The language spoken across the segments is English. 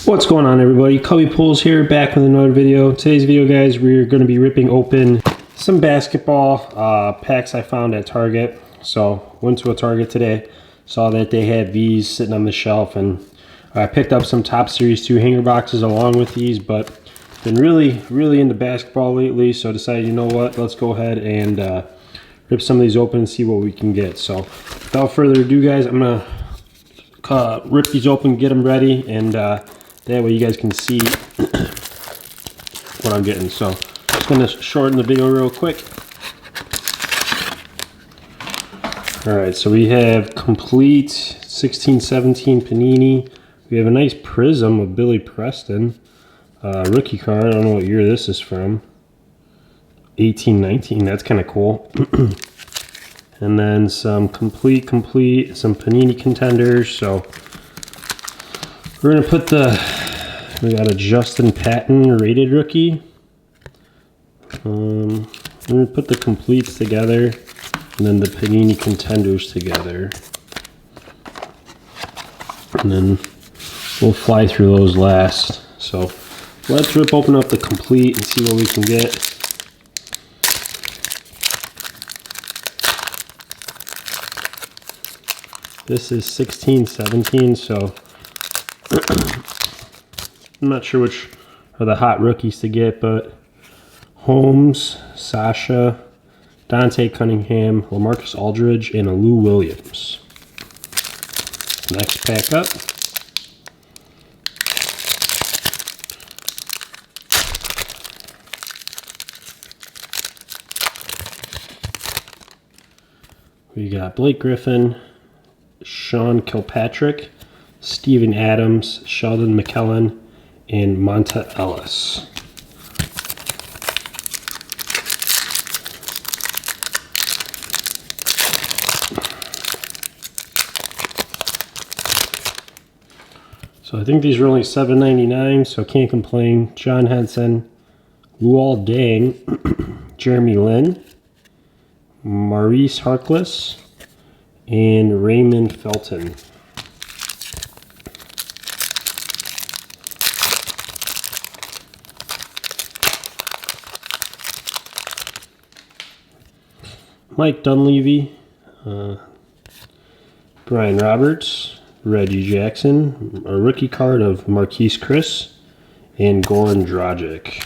What's going on, everybody? Cubby Pulls here, back with another video. Today's video, guys, we're going to be ripping open some basketball packs I found at Target. So went to a Target today, saw that they had these sitting on the shelf, and I picked up some Top Series 2 hanger boxes along with these, but been really into basketball lately, so I decided, you know what, let's go ahead and rip some of these open and see what we can get. So without further ado, guys, I'm going to rip these open, get them ready, and that way you guys can see what I'm getting. So just going to shorten the video real quick. Alright, so we have complete 16-17 Panini. We have a nice prism of Billy Preston. Rookie card, I don't know what year this is from. 18-19, that's kind of cool. And then some complete, some Panini contenders. So we're going to put we got a Justin Patton rated rookie. We're going to put the completes together and then the Panini contenders together. And then we'll fly through those last. So let's rip open up the complete and see what we can get. This is 16-17, so I'm not sure which are the hot rookies to get, but Holmes, Sasha, Dante Cunningham, LaMarcus Aldridge, and Lou Williams. Next pack up. We got Blake Griffin, Sean Kilpatrick, Steven Adams, Sheldon McKellen, and Monta Ellis. So I think these are only $7.99, so can't complain. John Henson, Luol Deng, Jeremy Lin, Maurice Harkless, and Raymond Felton. Mike Dunleavy, Brian Roberts, Reggie Jackson, a rookie card of Marquise Chris, and Goran Dragic.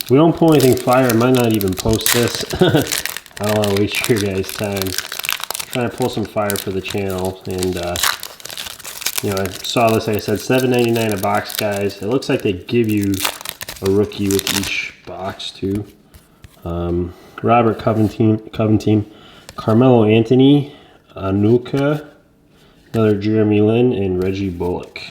If we don't pull anything fire, I might not even post this. I don't want to waste your guys' time. I'm trying to pull some fire for the channel, and you know, I saw this, like I said, $7.99 a box, guys. It looks like they give you a rookie with each box too. Robert Covington, Carmelo Anthony, Anuka, another Jeremy Lin, and Reggie Bullock.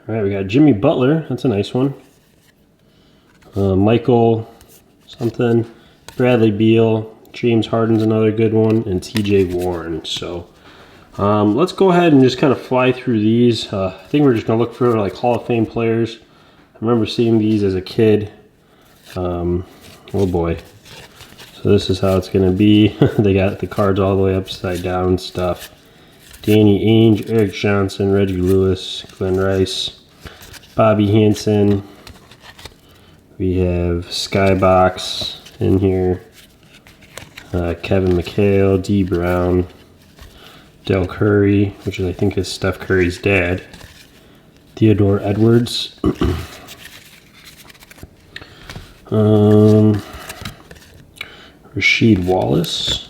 All right, we got Jimmy Butler. That's a nice one. Michael something, Bradley Beal, James Harden's another good one, and TJ Warren. So let's go ahead and just kind of fly through these. I think we're just going to look for like Hall of Fame players. I remember seeing these as a kid. Oh boy. So this is how it's going to be. They got the cards all the way upside down and stuff. Danny Ainge, Eric Johnson, Reggie Lewis, Glenn Rice, Bobby Hansen. We have Skybox in here. Kevin McHale, D. Brown, Del Curry, which I think is Steph Curry's dad, Theodore Edwards, Rasheed Wallace,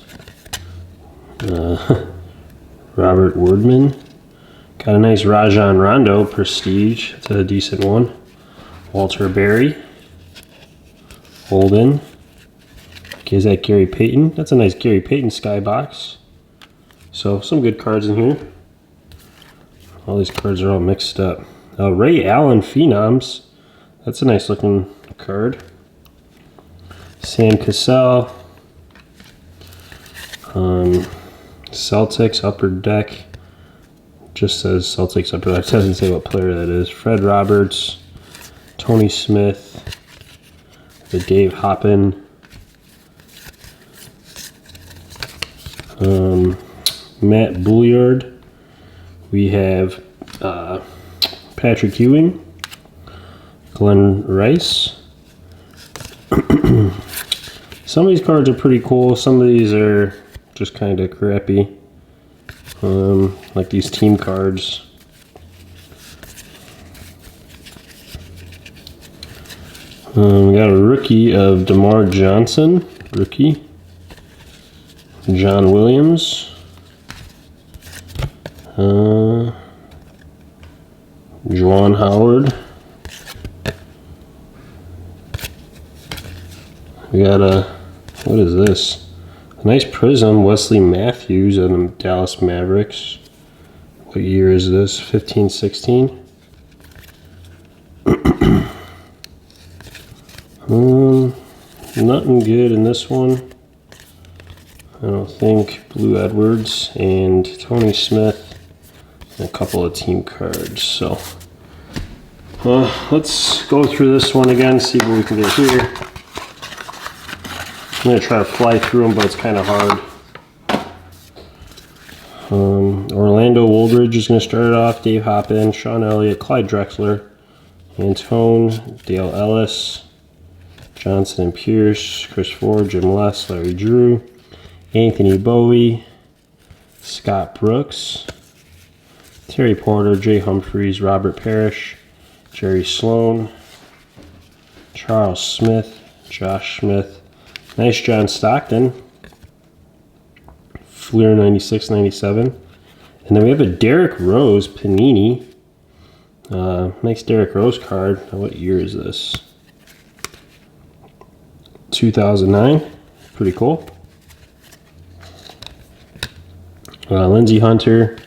Robert Woodman, got a nice Rajon Rondo Prestige, it's a decent one, Walter Berry, Holden. Okay, is that Gary Payton? That's a nice Gary Payton skybox. So some good cards in here. All these cards are all mixed up. Ray Allen Phenoms. That's a nice looking card. Sam Cassell. Celtics Upper Deck. Just says Celtics Upper Deck. It doesn't say what player that is. Fred Roberts. Tony Smith. the Dave Hoppin. Matt Bulliard. We have Patrick Ewing, Glenn Rice. Some of these cards are pretty cool. Some of these are just kind of crappy. Like these team cards. We got a rookie of DeMar Johnson, rookie. John Williams. Juwan Howard. We got what is this? A nice prism, Wesley Matthews of the Dallas Mavericks. What year is this? 15-16. Nothing good in this one. I don't think. Blue Edwards and Tony Smith and a couple of team cards. So let's go through this one again, see what we can get here. I'm going to try to fly through them, but it's kind of hard. Orlando Woldridge is going to start it off. Dave Hoppin, Sean Elliott, Clyde Drexler, Antone, Dale Ellis, Johnson and Pierce, Chris Ford, Jim Les, Larry Drew, Anthony Bowie, Scott Brooks, Terry Porter, Jay Humphreys, Robert Parrish, Jerry Sloan, Charles Smith, Josh Smith, nice John Stockton, Fleer 96-97, and then we have a Derrick Rose Panini. Nice Derrick Rose card. What year is this? 2009. Pretty cool. Lindsey Hunter.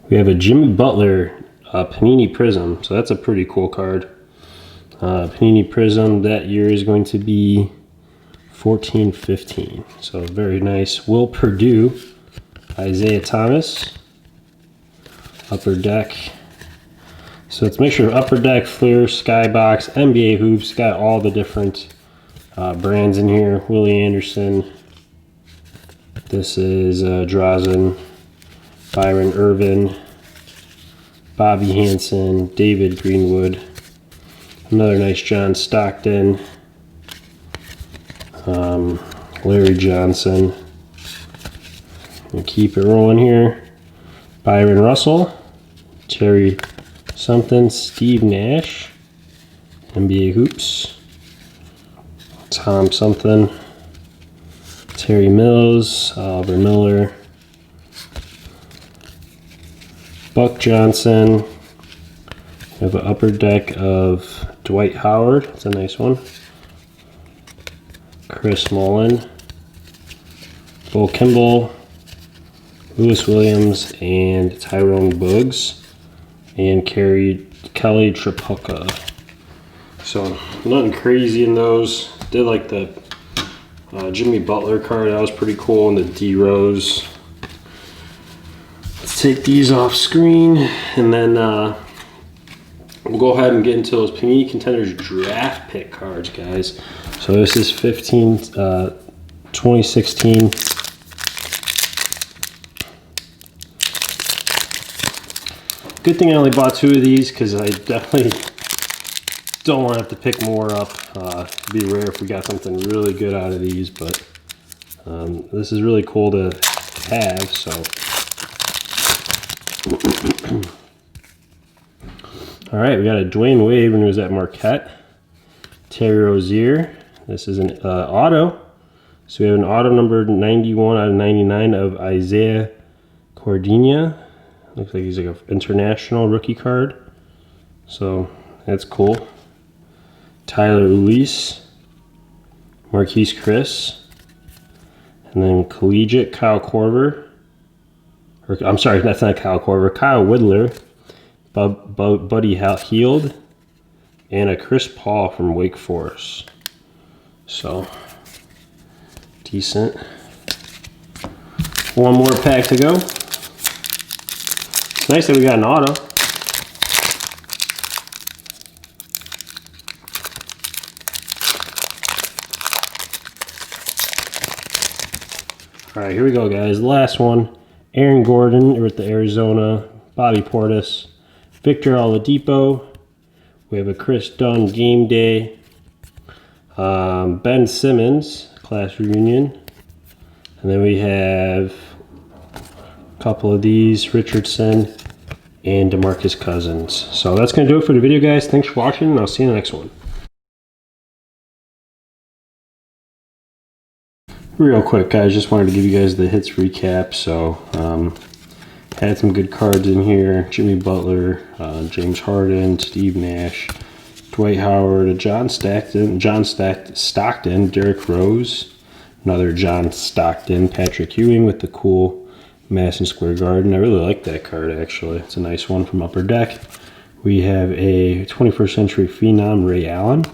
We have a Jimmy Butler Panini Prism. So that's a pretty cool card. Panini Prism, that year is going to be 14-15. So very nice. Will Purdue, Isaiah Thomas, Upper Deck. So let's make sure Upper Deck, Fleer, Skybox, NBA Hoops, got all the different brands in here. Willie Anderson. This is Drazen, Byron Irvin, Bobby Hansen, David Greenwood. Another nice John Stockton, Larry Johnson. We'll keep it rolling here. Byron Russell, Terry something, Steve Nash, NBA Hoops, Tom something, Terry Mills, Oliver Miller, Buck Johnson. We have an Upper Deck of Dwight Howard. That's a nice one. Chris Mullen, Bo Kimball, Lewis Williams, and Tyrone Buggs, and Kelly Tripucka. So nothing crazy in those. Did like the Jimmy Butler card. That was pretty cool. And the D Rose. Let's take these off screen, and then we'll go ahead and get into those Panini Contenders draft pick cards, guys. So this is 2016. Good thing I only bought 2 of these, because I definitely don't want to have to pick more up. It'd be rare if we got something really good out of these, but this is really cool to have. So all right, we got a Dwayne Wade when he was at Marquette. Terry Rozier. This is an auto. So we have an auto number 91 out of 99 of Isaiah Cordinia. Looks like he's like an international rookie card. So that's cool. Tyler Ulis, Marquise Chris, and then collegiate Kyle Korver. Or, I'm sorry, that's not Kyle Korver. Kyle Whittler, Buddy Hield, and a Chris Paul from Wake Forest. So decent. One more pack to go. It's nice that we got an auto. All right, here we go, guys. The last one. Aaron Gordon with the Arizona. Bobby Portis. Victor Oladipo. We have a Chris Dunn game day. Ben Simmons, class reunion. And then we have a couple of these, Richardson and DeMarcus Cousins. So that's going to do it for the video, guys. Thanks for watching, and I'll see you in the next one. Real quick, guys, just wanted to give you guys the hits recap. So, had some good cards in here. Jimmy Butler, James Harden, Steve Nash, Dwight Howard, John Stockton, Derrick Rose, another John Stockton, Patrick Ewing with the cool Madison Square Garden. I really like that card, actually. It's a nice one from Upper Deck. We have a 21st Century Phenom, Ray Allen,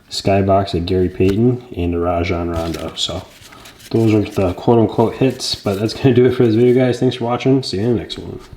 Skybox at Gary Payton, and a Rajon Rondo. So those are the quote-unquote hits, but that's going to do it for this video, guys. Thanks for watching. See you in the next one.